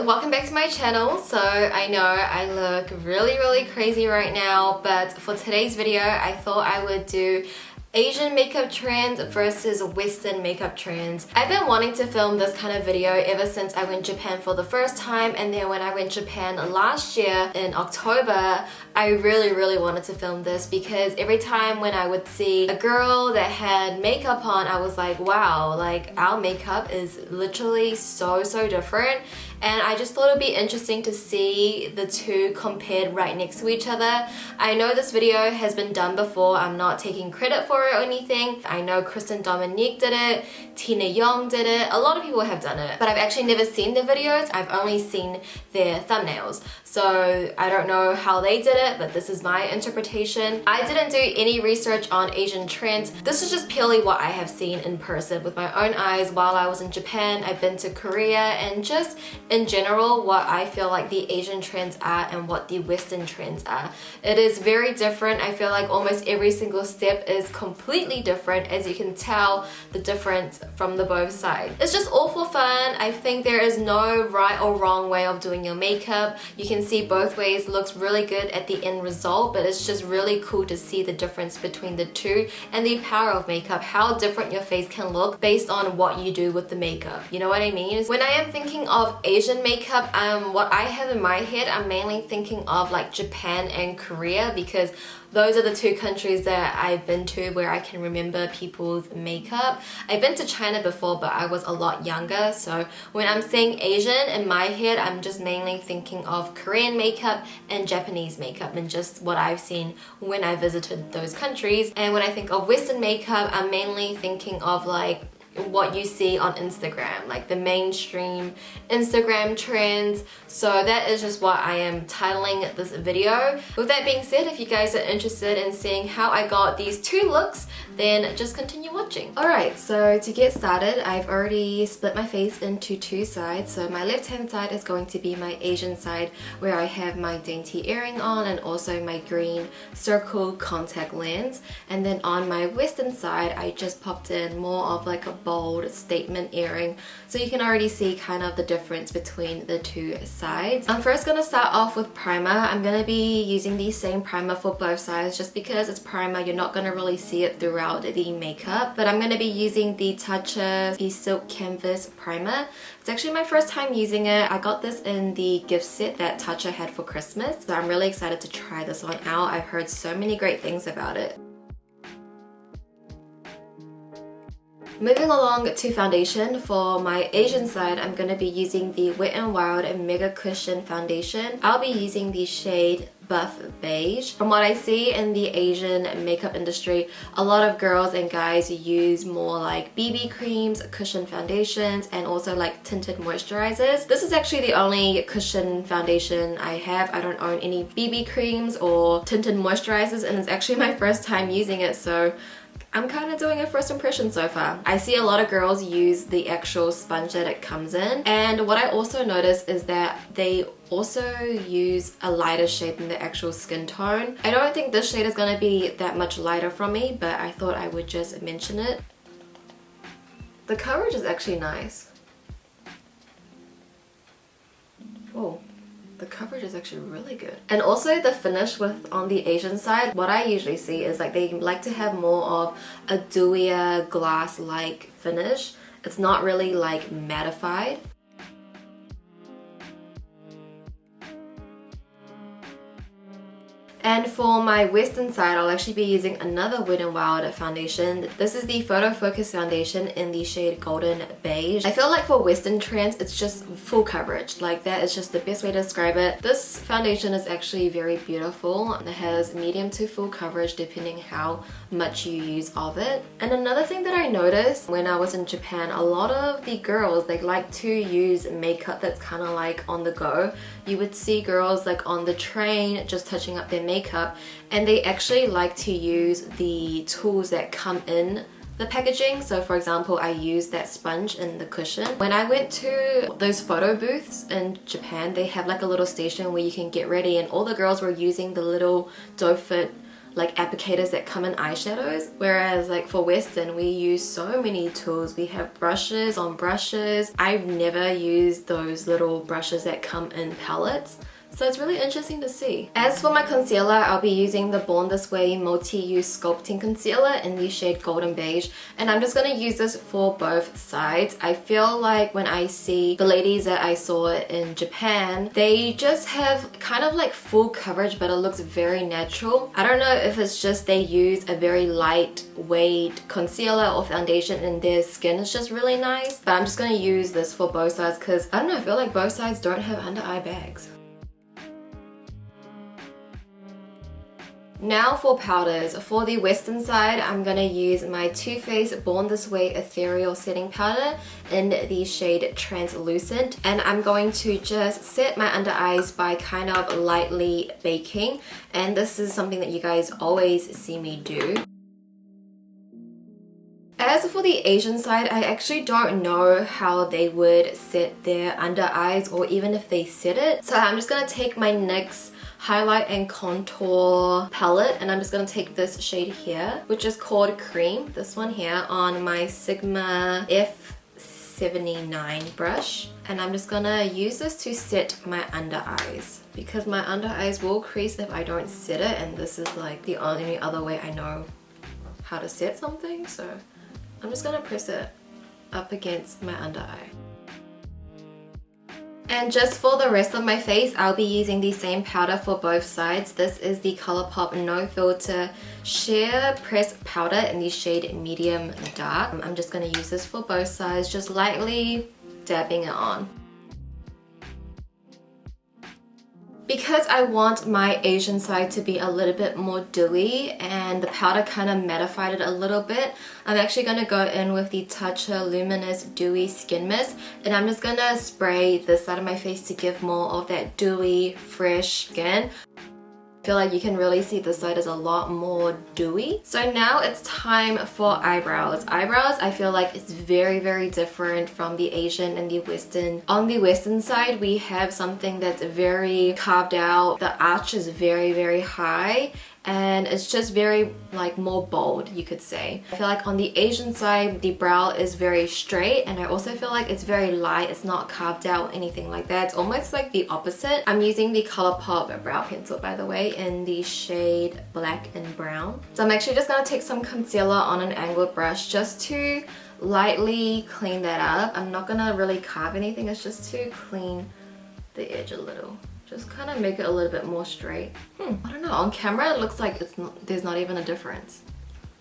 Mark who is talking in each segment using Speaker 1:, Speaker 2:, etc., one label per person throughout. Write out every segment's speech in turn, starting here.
Speaker 1: Welcome back to my channel. So I know I look really crazy right now, but for today's video I thought I would do Asian makeup trends versus Western makeup trends. I've been wanting to film this kind of video ever since I went to Japan for the first time, and then when I went to Japan last year in October, I really wanted to film this because every time when I would see a girl that had makeup on, I was like, wow, like our makeup is literally so different. And I just thought it would be interesting to see the two compared right next to each other. I know this video has been done before. I'm not taking credit for it or anything. I know Kristen Dominique did it, Tina Young did it, a lot of people have done it. But I've actually never seen the videos. I've only seen their thumbnails. So I don't know how they did it, but this is my interpretation. I didn't do any research on Asian trends. This is just purely what I have seen in person with my own eyes while I was in Japan. I've been to Korea, and just in general what I feel like the Asian trends are and what the Western trends are. It is very different. I feel like almost every single step is completely different, as you can tell the difference from the both sides. It's just all for fun. I think there is no right or wrong way of doing your makeup. You can see both ways. Looks really good at the end result, but it's just really cool to see the difference between the two and the power of makeup, how different your face can look based on what you do with the makeup. You know what I mean? When I am thinking of Asian makeup, what I have in my head, I'm mainly thinking of like Japan and Korea, because those are the two countries that I've been to where I can remember people's makeup. I've been to China before, but I was a lot younger, so when I'm saying Asian, in my head I'm just mainly thinking of Korean makeup and Japanese makeup, and just what I've seen when I visited those countries. And when I think of Western makeup, I'm mainly thinking of like what you see on Instagram, like the mainstream Instagram trends. So that is just what I am titling this video. With that being said, if you guys are interested in seeing how I got these two looks, then just continue watching. Alright, so to get started, I've already split my face into two sides. So my left hand side is going to be my Asian side, where I have my dainty earring on and also my green circle contact lens. And then on my Western side, I just popped in more of like a bold statement earring, so you can already see kind of the difference between the two sides. I'm first going to start off with primer. I'm going to be using the same primer for both sides, just because it's primer, you're not going to really see it throughout the makeup. But I'm going to be using the Tatcha the Silk Canvas primer. It's actually my first time using it. I got this in the gift set that Tatcha had for Christmas, so I'm really excited to try this one out. I've heard so many great things about it. Moving along to foundation, for my Asian side, I'm going to be using the Wet n Wild Mega Cushion Foundation. I'll be using the shade Buff Beige. From what I see in the Asian makeup industry, a lot of girls and guys use more like BB creams, cushion foundations, and also like tinted moisturizers. This is actually the only cushion foundation I have. I don't own any BB creams or tinted moisturizers, and it's actually my first time using it, so I'm kind of doing a first impression so far. I see a lot of girls use the actual sponge that it comes in, and what I also noticed is that they also use a lighter shade than the actual skin tone. I don't think this shade is going to be that much lighter from me, but I thought I would just mention it. The coverage is actually nice. Oh. The coverage is actually really good. And also the finish with on the Asian side, what I usually see is like they like to have more of a dewier glass-like finish. It's not really like mattified. And for my Western side, I'll actually be using another Wet n Wild foundation. This is the Photo Focus foundation in the shade Golden Beige. I feel like for Western trends, it's just full coverage. Like that is just the best way to describe it. This foundation is actually very beautiful. It has medium to full coverage depending how much you use of it. And another thing that I noticed when I was in Japan, a lot of the girls, they like to use makeup that's kind of like on the go. You would see girls like on the train just touching up their makeup makeup, and they actually like to use the tools that come in the packaging. So for example, I used that sponge in the cushion. When I went to those photo booths in Japan, they have like a little station where you can get ready, and all the girls were using the little doe foot like applicators that come in eyeshadows, whereas like for Western we use so many tools. We have brushes on brushes. I've never used those little brushes that come in palettes. So it's really interesting to see. As for my concealer, I'll be using the Born This Way Multi-Use Sculpting Concealer in the shade Golden Beige. And I'm just going to use this for both sides. I feel like when I see the ladies that I saw in Japan, they just have kind of like full coverage, but it looks very natural. I don't know if it's just they use a very lightweight concealer or foundation and their skin is just really nice. But I'm just going to use this for both sides because, I don't know, I feel like both sides don't have under eye bags. Now for powders. For the Western side, I'm going to use my Too Faced Born This Way Ethereal Setting Powder in the shade Translucent. And I'm going to just set my under eyes by kind of lightly baking. And this is something that you guys always see me do. As for the Asian side, I actually don't know how they would set their under eyes or even if they set it. So I'm just going to take my NYX highlight and contour palette, and I'm just going to take this shade here, which is called Cream, this one here, on my Sigma F79 brush. And I'm just going to use this to set my under eyes, because my under eyes will crease if I don't set it, and this is like the only other way I know how to set something. So I'm just going to press it up against my under eye. And just for the rest of my face, I'll be using the same powder for both sides. This is the ColourPop No Filter Sheer Press Powder in the shade Medium Dark. I'm just going to use this for both sides, just lightly dabbing it on. Because I want my Asian side to be a little bit more dewy and the powder kind of mattified it a little bit, I'm actually going to go in with the Tatcha Luminous Dewy Skin Mist, and I'm just going to spray this side of my face to give more of that dewy, fresh skin. I feel like you can really see this side is a lot more dewy. So now it's time for eyebrows. Eyebrows, I feel like it's very, very different from the Asian and the Western. On the Western side, we have something that's very carved out. The arch is very, very high, and it's just very like more bold, you could say. I feel like on the Asian side, the brow is very straight, and I also feel like it's very light. It's not carved out, anything like that. It's almost like the opposite. I'm using the ColourPop brow pencil, by the way, in the shade Black and Brown. So I'm actually just gonna take some concealer on an angled brush just to lightly clean that up. I'm not gonna really carve anything, it's just to clean the edge a little. Just kind of make it a little bit more straight. I don't know, on camera it looks like there's not even a difference.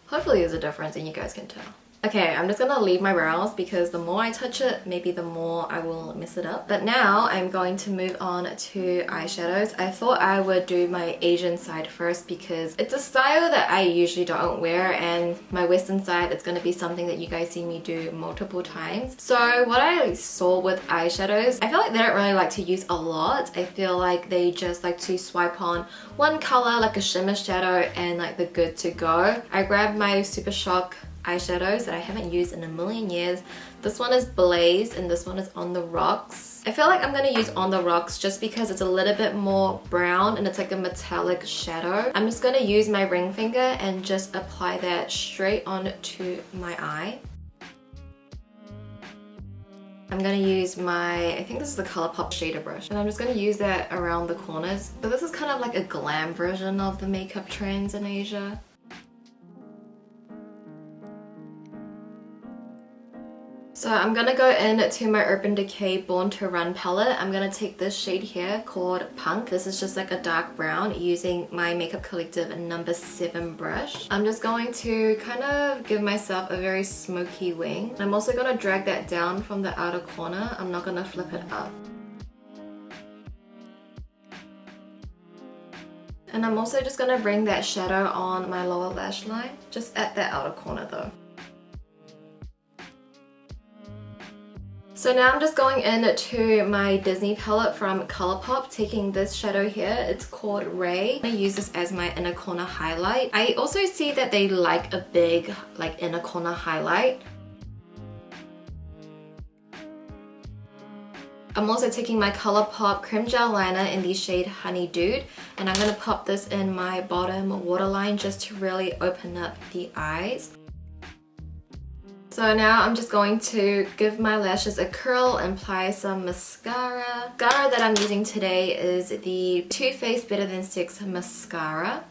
Speaker 1: Hopefully there's a difference and you guys can tell. Okay, I'm just gonna leave my brows because the more I touch it, maybe the more I will mess it up. But now I'm going to move on to eyeshadows. I thought I would do my Asian side first because it's a style that I usually don't wear, and my Western side, it's gonna be something that you guys see me do multiple times. So what I saw with eyeshadows, I feel like they don't really like to use a lot. I feel like they just like to swipe on one color, like a shimmer shadow, and like they're good to go. I grabbed my Super Shock eyeshadows that I haven't used in a million years. This one is Blaze and this one is On The Rocks. I feel like I'm going to use On The Rocks just because it's a little bit more brown and it's like a metallic shadow. I'm just going to use my ring finger and just apply that straight onto my eye. I'm going to use my, I think this is the ColourPop shader brush, and I'm just going to use that around the corners. So this is kind of like a glam version of the makeup trends in Asia. So I'm gonna go into my Urban Decay Born to Run palette. I'm gonna take this shade here called Punk. This is just like a dark brown using my Makeup Collective number 7 brush. I'm just going to kind of give myself a very smoky wing. I'm also gonna drag that down from the outer corner. I'm not gonna flip it up. And I'm also just gonna bring that shadow on my lower lash line, just at that outer corner though. So now I'm just going into my Disney palette from Colourpop, taking this shadow here. It's called Ray. I use this as my inner corner highlight. I also see that they like a big inner corner highlight. I'm also taking my Colourpop Cream Gel Liner in the shade Honey Dude, and I'm going to pop this in my bottom waterline just to really open up the eyes. So now I'm just going to give my lashes a curl and apply some mascara. Mascara that I'm using today is the Too Faced Better Than Sex mascara.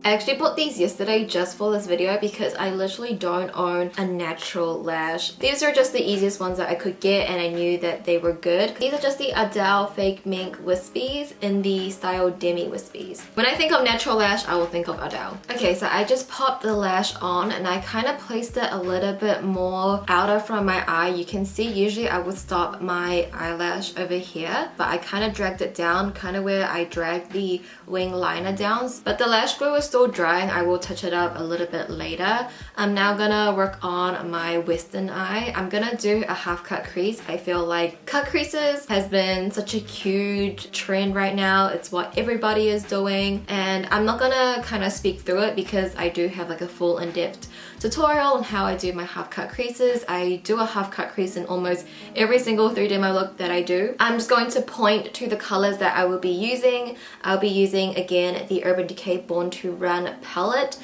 Speaker 1: I actually bought these yesterday just for this video because I literally don't own a natural lash. These are just the easiest ones that I could get, and I knew that they were good. These are just the Adele Fake Mink Wispies in the style Demi Wispies. When I think of natural lash, I will think of Adele. Okay, so I just popped the lash on and I kind of placed it a little bit more outer from my eye. You can see usually I would stop my eyelash over here, but I kind of dragged it down, kind of where I dragged the wing liner down. But the lash glue is still drying. I will touch it up a little bit later. I'm now gonna work on my western eye. I'm gonna do a half cut crease. I feel like cut creases has been such a huge trend right now. It's what everybody is doing, and I'm not gonna kind of speak through it because I do have like a full in-depth tutorial on how I do my half cut creases. I do a half cut crease in almost every single 3 demo look that I do. I'm just going to point to the colors that I will be using. I'll be using again the Urban Decay Born to Run palette.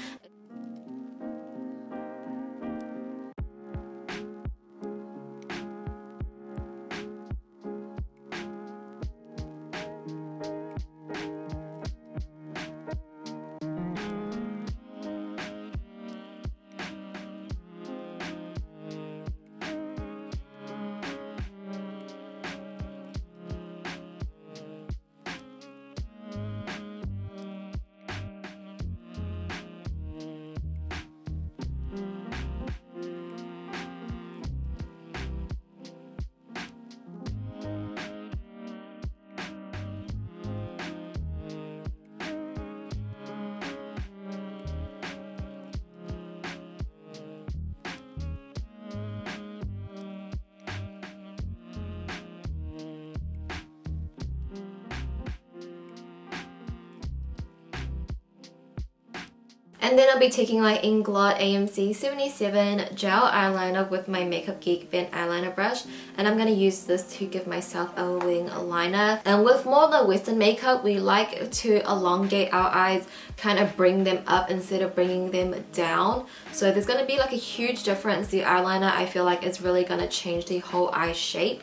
Speaker 1: And then I'll be taking my Inglot AMC 77 gel eyeliner with my Makeup Geek Vent eyeliner brush, and I'm going to use this to give myself a wing liner. And with more of the Western makeup, we like to elongate our eyes, kind of bring them up instead of bringing them down. So there's going to be like a huge difference. The eyeliner, I feel like, is really going to change the whole eye shape.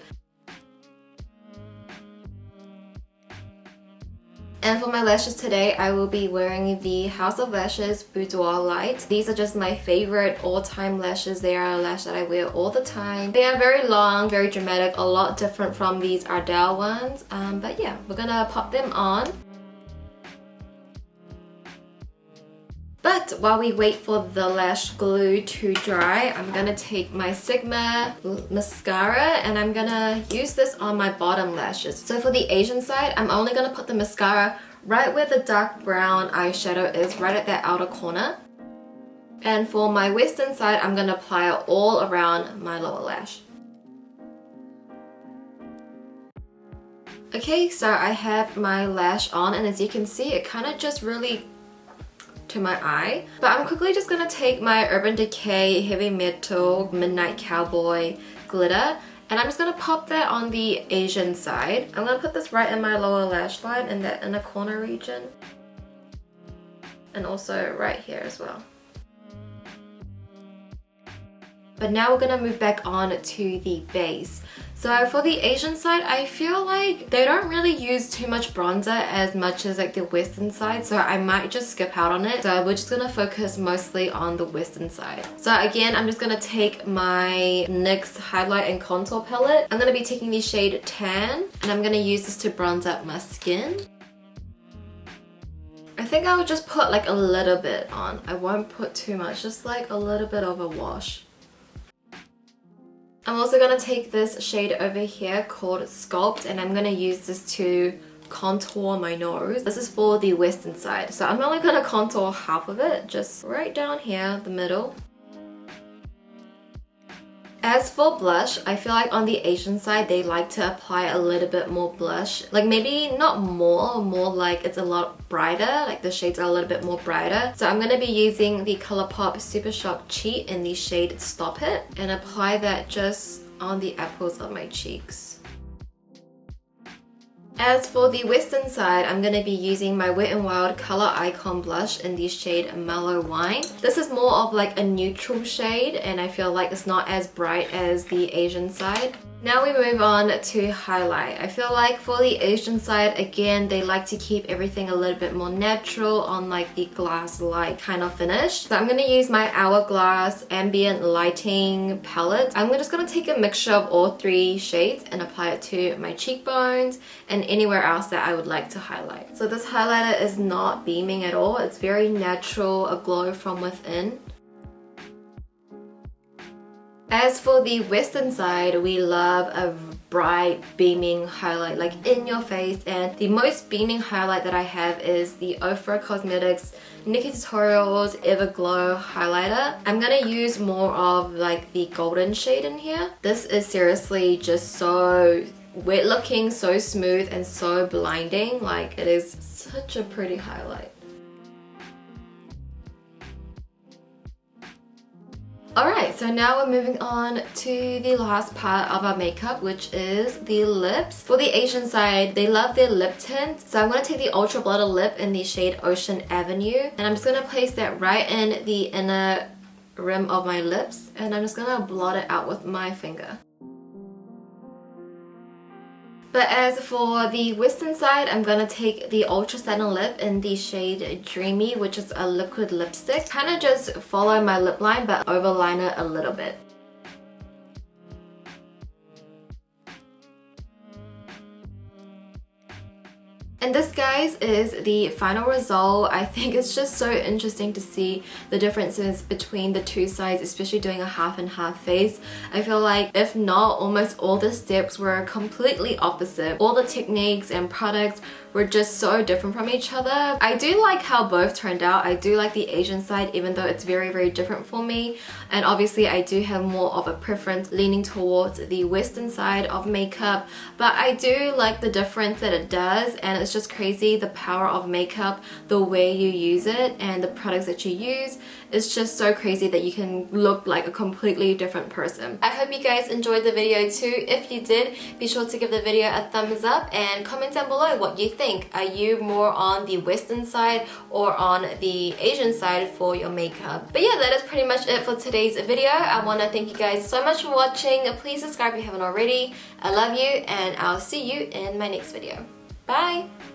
Speaker 1: And for my lashes today, I will be wearing the House of Lashes Boudoir Light. These are just my favorite all-time lashes. They are a lash that I wear all the time. They are very long, very dramatic, a lot different from these Ardell ones. But yeah, we're gonna pop them on. But while we wait for the lash glue to dry, I'm gonna take my Sigma mascara and I'm gonna use this on my bottom lashes. So for the Asian side, I'm only gonna put the mascara right where the dark brown eyeshadow is, right at that outer corner. And for my Western side, I'm gonna apply it all around my lower lash. Okay, so I have my lash on, and as you can see, it kind of just really to my eye. But I'm quickly just gonna take my Urban Decay Heavy Metal Midnight Cowboy glitter, and I'm just gonna pop that on the Asian side. I'm gonna put this right in my lower lash line in that inner corner region, and also right here as well. But now we're gonna move back on to the base. So for the Asian side, I feel like they don't really use too much bronzer as much as like the Western side, so I might just skip out on it. So we're just gonna focus mostly on the Western side. So again, I'm just gonna take my NYX highlight and contour palette. I'm gonna be taking the shade Tan, and I'm gonna use this to bronze up my skin. I think I would just put like a little bit on. I won't put too much, just like a little bit of a wash. I'm also going to take this shade over here called Sculpt, and I'm going to use this to contour my nose. This is for the Western side, so I'm only going to contour half of it, just right down here, the middle. As for blush, I feel like on the Asian side, they like to apply a little bit more blush. Like maybe not more like it's a lot brighter, like the shades are a little bit more brighter. So I'm going to be using the ColourPop Super Shock Cheat in the shade Stop It and apply that just on the apples of my cheeks. As for the Western side, I'm going to be using my Wet n Wild Color Icon Blush in the shade Mellow Wine. This is more of like a neutral shade and I feel like it's not as bright as the Asian side. Now we move on to highlight. I feel like for the Asian side, again, they like to keep everything a little bit more natural on like the glass light kind of finish. So I'm going to use my Hourglass Ambient Lighting palette. I'm just going to take a mixture of all three shades and apply it to my cheekbones and anywhere else that I would like to highlight. So this highlighter is not beaming at all. It's very natural, a glow from within. As for the Western side, we love a bright beaming highlight, like in your face, and the most beaming highlight that I have is the Ofra Cosmetics Nikkie Tutorials Everglow highlighter. I'm gonna use more of like the golden shade in here. This is seriously just so wet looking, so smooth and so blinding. Like it is such a pretty highlight. Alright, so now we're moving on to the last part of our makeup, which is the lips. For the Asian side, they love their lip tint. So I'm going to take the Ultra Blotted Lip in the shade Ocean Avenue. And I'm just going to place that right in the inner rim of my lips. And I'm just going to blot it out with my finger. But as for the Western side, I'm going to take the Ultra Satin Lip in the shade Dreamy, which is a liquid lipstick. Kind of just follow my lip line but overline it a little bit. And this, guys, is the final result. I think it's just so interesting to see the differences between the two sides, especially doing a half and half face. I feel like if not, almost all the steps were completely opposite. All the techniques and products were just so different from each other. I do like how both turned out. I do like the Asian side, even though it's very, very different for me. And obviously I do have more of a preference leaning towards the Western side of makeup, but I do like the difference that it does, and it's just crazy the power of makeup, the way you use it and the products that you use. It's just so crazy that you can look like a completely different person. I hope you guys enjoyed the video too. If you did, be sure to give the video a thumbs up and comment down below what you think. Are you more on the Western side or on the Asian side for your makeup? But yeah, that is pretty much it for today's video. I want to thank you guys so much for watching. Please subscribe if you haven't already. I love you and I'll see you in my next video. Bye!